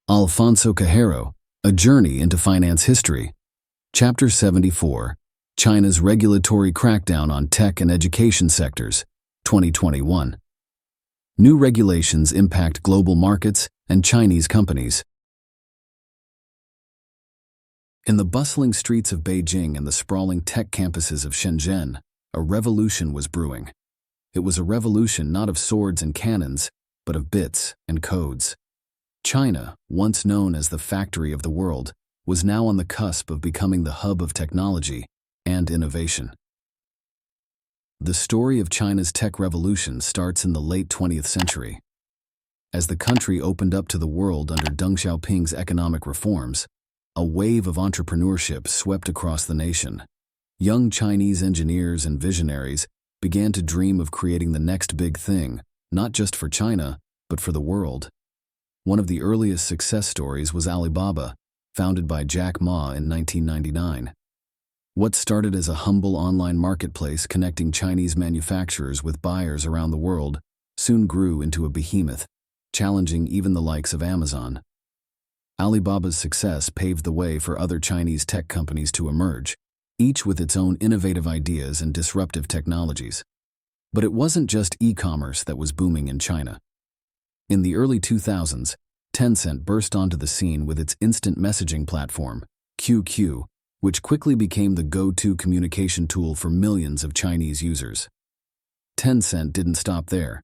Alfonso Cahero, A Journey into Finance History. Chapter 74, China's Regulatory Crackdown on Tech and Education Sectors, 2021. New regulations impact global markets and Chinese companies. In the bustling streets of Beijing and the sprawling tech campuses of Shenzhen, a revolution was brewing. It was a revolution not of swords and cannons, but of bits and codes. China, once known as the factory of the world, was now on the cusp of becoming the hub of technology and innovation. The story of China's tech revolution starts in the late 20th century. As the country opened up to the world under Deng Xiaoping's economic reforms, a wave of entrepreneurship swept across the nation. Young Chinese engineers and visionaries began to dream of creating the next big thing, not just for China, but for the world. One of the earliest success stories was Alibaba, founded by Jack Ma in 1999. What started as a humble online marketplace connecting Chinese manufacturers with buyers around the world soon grew into a behemoth, challenging even the likes of Amazon. Alibaba's success paved the way for other Chinese tech companies to emerge, each with its own innovative ideas and disruptive technologies. But it wasn't just e-commerce that was booming in China. In the early 2000s, Tencent burst onto the scene with its instant messaging platform, QQ, which quickly became the go-to communication tool for millions of Chinese users. Tencent didn't stop there.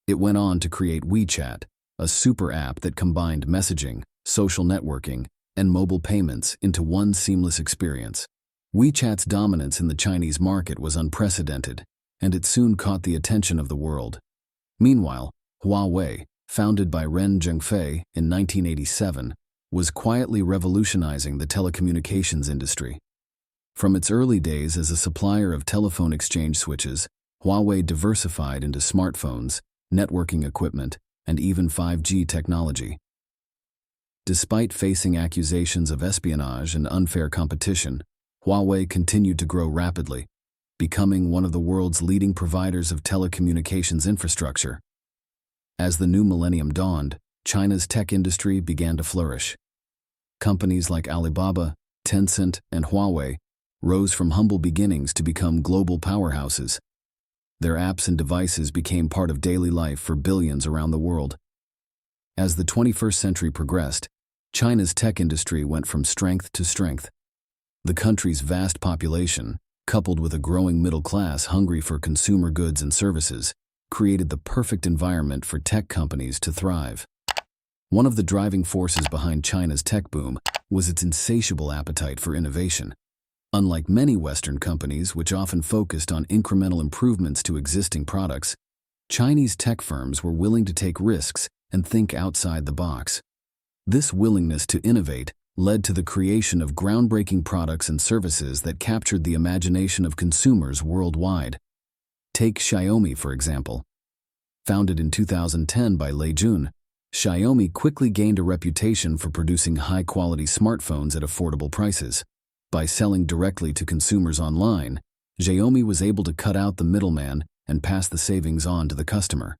It went on to create WeChat, a super app that combined messaging, social networking, and mobile payments into one seamless experience. WeChat's dominance in the Chinese market was unprecedented, and it soon caught the attention of the world. Meanwhile, Huawei, founded by Ren Zhengfei in 1987, was quietly revolutionizing the telecommunications industry. From its early days as a supplier of telephone exchange switches, Huawei diversified into smartphones, networking equipment, and even 5G technology. Despite facing accusations of espionage and unfair competition, Huawei continued to grow rapidly, becoming one of the world's leading providers of telecommunications infrastructure. As the new millennium dawned, China's tech industry began to flourish. Companies like Alibaba, Tencent, and Huawei rose from humble beginnings to become global powerhouses. Their apps and devices became part of daily life for billions around the world. As the 21st century progressed, China's tech industry went from strength to strength. The country's vast population, coupled with a growing middle class hungry for consumer goods and services, created the perfect environment for tech companies to thrive. One of the driving forces behind China's tech boom was its insatiable appetite for innovation. Unlike many Western companies, which often focused on incremental improvements to existing products, Chinese tech firms were willing to take risks and think outside the box. This willingness to innovate led to the creation of groundbreaking products and services that captured the imagination of consumers worldwide. Take Xiaomi, for example. Founded in 2010 by Lei Jun, Xiaomi quickly gained a reputation for producing high-quality smartphones at affordable prices. By selling directly to consumers online, Xiaomi was able to cut out the middleman and pass the savings on to the customer.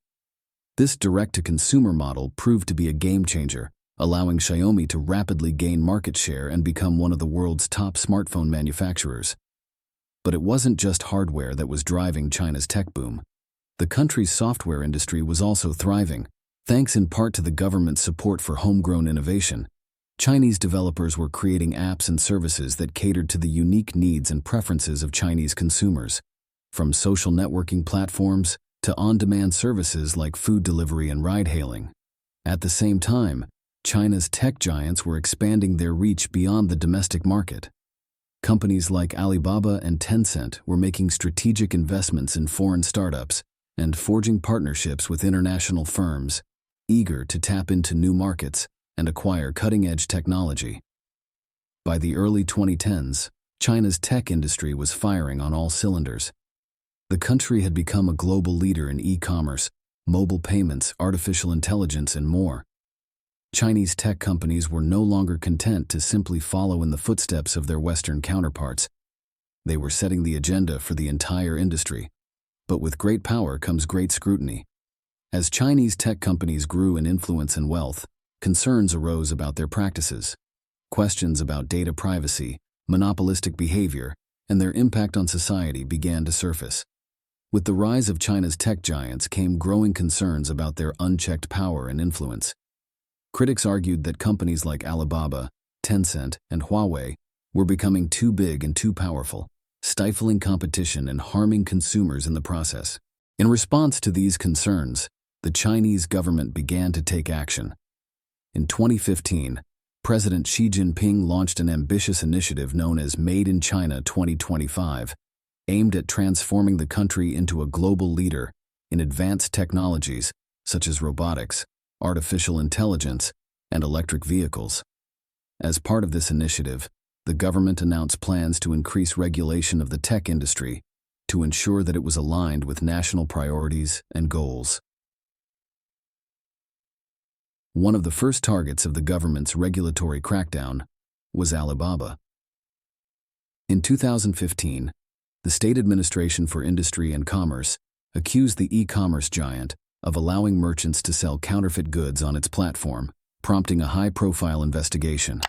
This direct-to-consumer model proved to be a game-changer, allowing Xiaomi to rapidly gain market share and become one of the world's top smartphone manufacturers. But it wasn't just hardware that was driving China's tech boom. The country's software industry was also thriving, thanks in part to the government's support for homegrown innovation. Chinese developers were creating apps and services that catered to the unique needs and preferences of Chinese consumers, from social networking platforms to on-demand services like food delivery and ride-hailing. At the same time, China's tech giants were expanding their reach beyond the domestic market. Companies like Alibaba and Tencent were making strategic investments in foreign startups and forging partnerships with international firms, eager to tap into new markets and acquire cutting-edge technology. By the early 2010s, China's tech industry was firing on all cylinders. The country had become a global leader in e-commerce, mobile payments, artificial intelligence, and more. Chinese tech companies were no longer content to simply follow in the footsteps of their Western counterparts. They were setting the agenda for the entire industry. But with great power comes great scrutiny. As Chinese tech companies grew in influence and wealth, concerns arose about their practices. Questions about data privacy, monopolistic behavior, and their impact on society began to surface. With the rise of China's tech giants came growing concerns about their unchecked power and influence. Critics argued that companies like Alibaba, Tencent, and Huawei were becoming too big and too powerful, stifling competition and harming consumers in the process. In response to these concerns, the Chinese government began to take action. In 2015, President Xi Jinping launched an ambitious initiative known as Made in China 2025, aimed at transforming the country into a global leader in advanced technologies such as robotics, artificial intelligence, and electric vehicles. As part of this initiative, the government announced plans to increase regulation of the tech industry to ensure that it was aligned with national priorities and goals. One of the first targets of the government's regulatory crackdown was Alibaba. In 2015, the State Administration for Industry and Commerce accused the e-commerce giant of allowing merchants to sell counterfeit goods on its platform, prompting a high-profile investigation.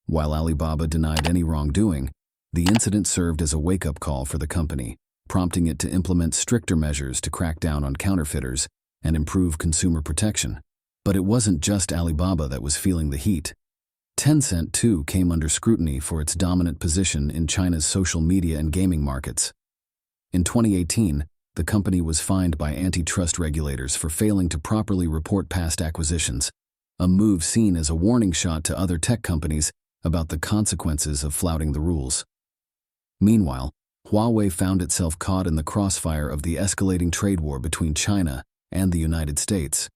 While Alibaba denied any wrongdoing, the incident served as a wake-up call for the company, prompting it to implement stricter measures to crack down on counterfeiters and improve consumer protection. But it wasn't just Alibaba that was feeling the heat. Tencent, too, came under scrutiny for its dominant position in China's social media and gaming markets. In 2018, the company was fined by antitrust regulators for failing to properly report past acquisitions, a move seen as a warning shot to other tech companies about the consequences of flouting the rules. Meanwhile, Huawei found itself caught in the crossfire of the escalating trade war between China and the United States.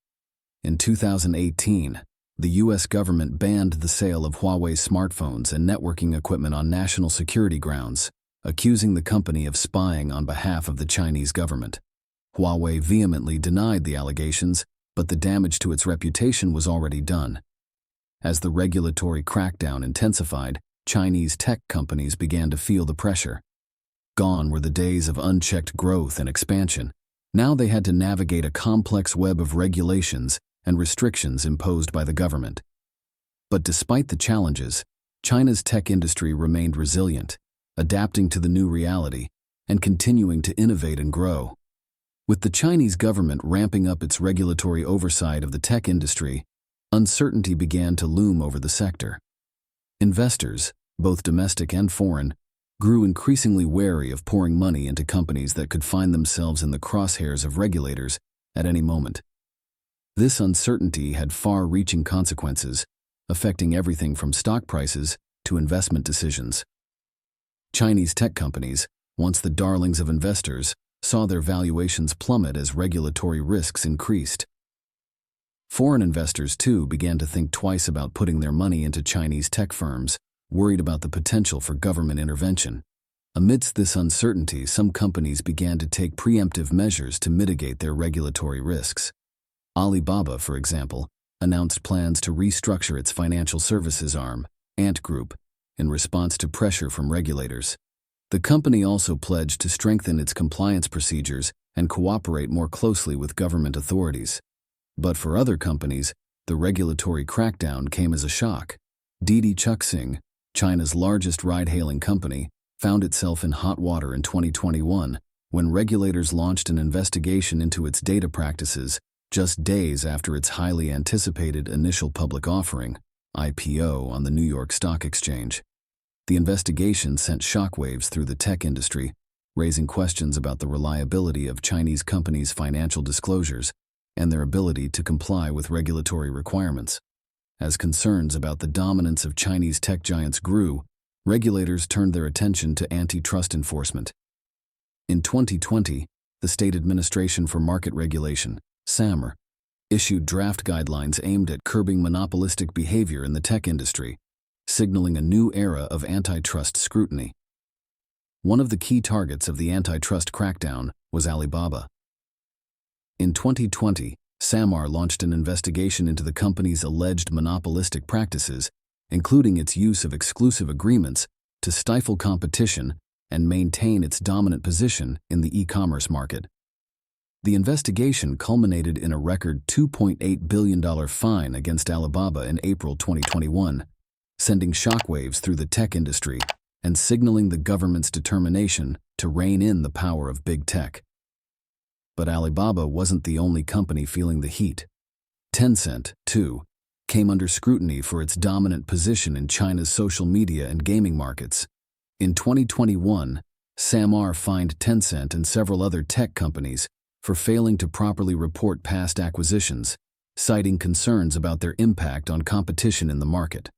In 2018, the U.S. government banned the sale of Huawei smartphones and networking equipment on national security grounds, accusing the company of spying on behalf of the Chinese government. Huawei vehemently denied the allegations, but the damage to its reputation was already done. As the regulatory crackdown intensified, Chinese tech companies began to feel the pressure. Gone were the days of unchecked growth and expansion. Now they had to navigate a complex web of regulations and restrictions imposed by the government. But despite the challenges, China's tech industry remained resilient, adapting to the new reality and continuing to innovate and grow. With the Chinese government ramping up its regulatory oversight of the tech industry, uncertainty began to loom over the sector. Investors, both domestic and foreign, grew increasingly wary of pouring money into companies that could find themselves in the crosshairs of regulators at any moment. This uncertainty had far-reaching consequences, affecting everything from stock prices to investment decisions. Chinese tech companies, once the darlings of investors, saw their valuations plummet as regulatory risks increased. Foreign investors, too, began to think twice about putting their money into Chinese tech firms, worried about the potential for government intervention. Amidst this uncertainty, some companies began to take preemptive measures to mitigate their regulatory risks. Alibaba, for example, announced plans to restructure its financial services arm, Ant Group, in response to pressure from regulators. The company also pledged to strengthen its compliance procedures and cooperate more closely with government authorities. But for other companies, the regulatory crackdown came as a shock. Didi Chuxing, China's largest ride-hailing company, found itself in hot water in 2021 when regulators launched an investigation into its data practices just days after its highly anticipated initial public offering, IPO, on the New York Stock Exchange. The investigation sent shockwaves through the tech industry, raising questions about the reliability of Chinese companies' financial disclosures and their ability to comply with regulatory requirements. As concerns about the dominance of Chinese tech giants grew, regulators turned their attention to antitrust enforcement. In 2020, the State Administration for Market Regulation, SAMR, issued draft guidelines aimed at curbing monopolistic behavior in the tech industry, signaling a new era of antitrust scrutiny. One of the key targets of the antitrust crackdown was Alibaba. In 2020, SAMR launched an investigation into the company's alleged monopolistic practices, including its use of exclusive agreements to stifle competition and maintain its dominant position in the e-commerce market. The investigation culminated in a record $2.8 billion fine against Alibaba in April 2021, sending shockwaves through the tech industry and signaling the government's determination to rein in the power of big tech. But Alibaba wasn't the only company feeling the heat. Tencent, too, came under scrutiny for its dominant position in China's social media and gaming markets. In 2021, SAMR fined Tencent and several other tech companies for failing to properly report past acquisitions, citing concerns about their impact on competition in the market.